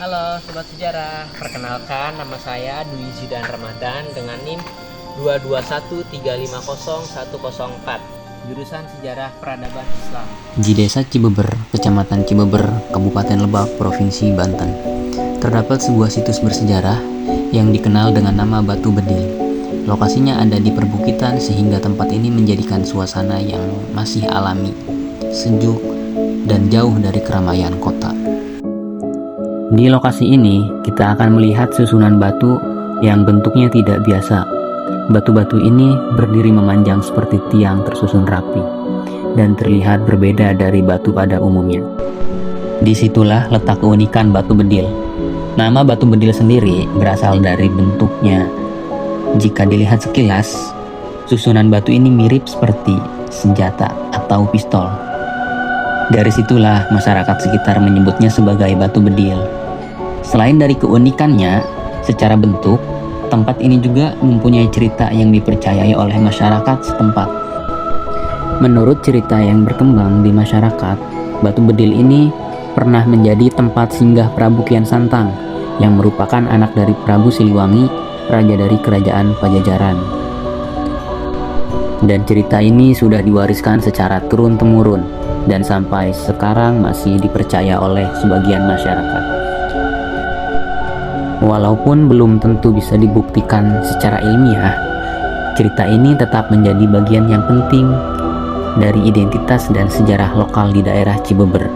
Halo Sobat Sejarah, perkenalkan nama saya Dwi Zidan Ramadan dengan NIM 221350104, jurusan Sejarah Peradaban Islam. Di Desa Cibeber, Kecamatan Cibeber, Kabupaten Lebak, Provinsi Banten, terdapat sebuah situs bersejarah yang dikenal dengan nama Batu Bedil. Lokasinya ada di perbukitan sehingga tempat ini menjadikan suasana yang masih alami, sejuk, dan jauh dari keramaian kota. Di lokasi ini, kita akan melihat susunan batu yang bentuknya tidak biasa. Batu-batu ini berdiri memanjang seperti tiang tersusun rapi dan terlihat berbeda dari batu pada umumnya. Disitulah letak keunikan Batu Bedil. Nama Batu Bedil sendiri berasal dari bentuknya. Jika dilihat sekilas, susunan batu ini mirip seperti senjata atau pistol. Dari situlah masyarakat sekitar menyebutnya sebagai Batu Bedil. Selain dari keunikannya, secara bentuk, tempat ini juga mempunyai cerita yang dipercayai oleh masyarakat setempat. Menurut cerita yang berkembang di masyarakat, Batu Bedil ini pernah menjadi tempat singgah Prabu Kian Santang yang merupakan anak dari Prabu Siliwangi, raja dari kerajaan Pajajaran. Dan cerita ini sudah diwariskan secara turun-temurun dan sampai sekarang masih dipercaya oleh sebagian masyarakat. Walaupun belum tentu bisa dibuktikan secara ilmiah, cerita ini tetap menjadi bagian yang penting dari identitas dan sejarah lokal di daerah Cibeber.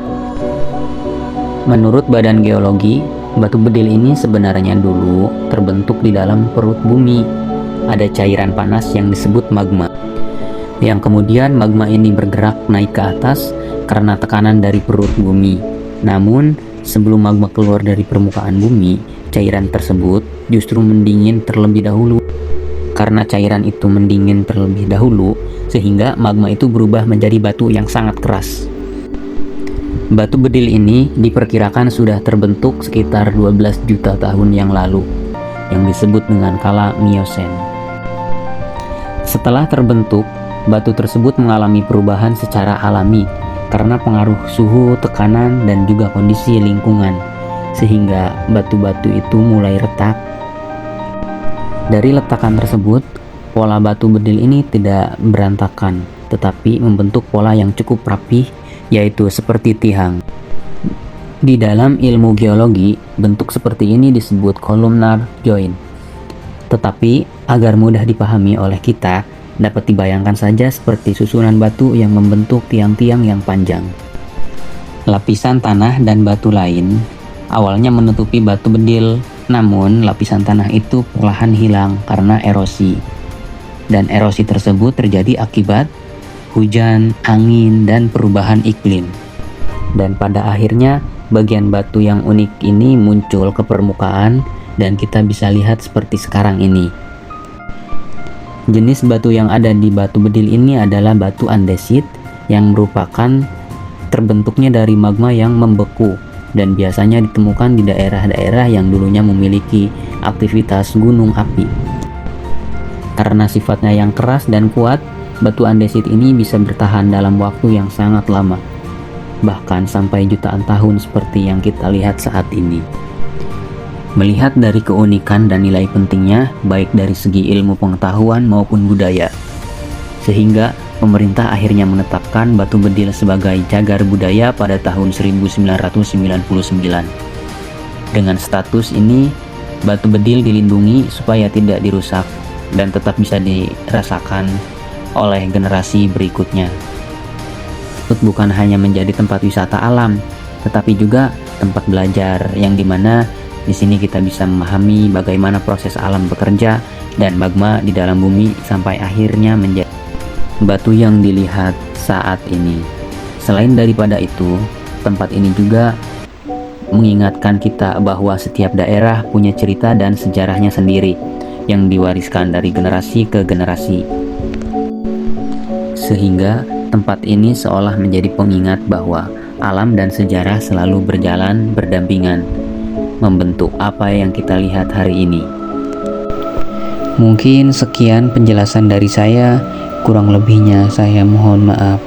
Menurut Badan Geologi, Batu Bedil ini sebenarnya dulu terbentuk di dalam perut bumi. Ada cairan panas yang disebut magma, yang kemudian magma ini bergerak naik ke atas karena tekanan dari perut bumi. Namun, sebelum magma keluar dari permukaan bumi, cairan tersebut justru mendingin terlebih dahulu. Karena cairan itu mendingin terlebih dahulu, sehingga magma itu berubah menjadi batu yang sangat keras. Batu Bedil ini diperkirakan sudah terbentuk sekitar 12 juta tahun yang lalu, yang disebut dengan kala Miosen. Setelah terbentuk, batu tersebut mengalami perubahan secara alami karena pengaruh suhu, tekanan, dan juga kondisi lingkungan, sehingga batu-batu itu mulai retak. Dari letakan tersebut, pola Batu Bedil ini tidak berantakan, tetapi membentuk pola yang cukup rapih, yaitu seperti tiang. Di dalam ilmu geologi, bentuk seperti ini disebut columnar joint. Tetapi, agar mudah dipahami oleh kita, dapat dibayangkan saja seperti susunan batu yang membentuk tiang-tiang yang panjang. Lapisan tanah dan batu lain awalnya menutupi Batu Bedil, namun lapisan tanah itu perlahan hilang karena erosi. Dan erosi tersebut terjadi akibat hujan, angin, dan perubahan iklim. Dan pada akhirnya, bagian batu yang unik ini muncul ke permukaan dan kita bisa lihat seperti sekarang ini. Jenis batu yang ada di Batu Bedil ini adalah batu andesit yang merupakan terbentuknya dari magma yang membeku dan biasanya ditemukan di daerah-daerah yang dulunya memiliki aktivitas gunung api. Karena sifatnya yang keras dan kuat, batu andesit ini bisa bertahan dalam waktu yang sangat lama, bahkan sampai jutaan tahun seperti yang kita lihat saat ini. Melihat dari keunikan dan nilai pentingnya, baik dari segi ilmu pengetahuan maupun budaya, sehingga pemerintah akhirnya menetapkan Batu Bedil sebagai cagar budaya pada tahun 1999. Dengan status ini, Batu Bedil dilindungi supaya tidak dirusak dan tetap bisa dirasakan oleh generasi berikutnya. Bukan hanya menjadi tempat wisata alam, tetapi juga tempat belajar yang dimana di sini kita bisa memahami bagaimana proses alam bekerja dan magma di dalam bumi sampai akhirnya menjadi batu yang dilihat saat ini. Selain daripada itu, tempat ini juga mengingatkan kita bahwa setiap daerah punya cerita dan sejarahnya sendiri yang diwariskan dari generasi ke generasi. Sehingga tempat ini seolah menjadi pengingat bahwa alam dan sejarah selalu berjalan berdampingan, membentuk apa yang kita lihat hari ini. Mungkin sekian penjelasan dari saya, kurang lebihnya saya mohon maaf.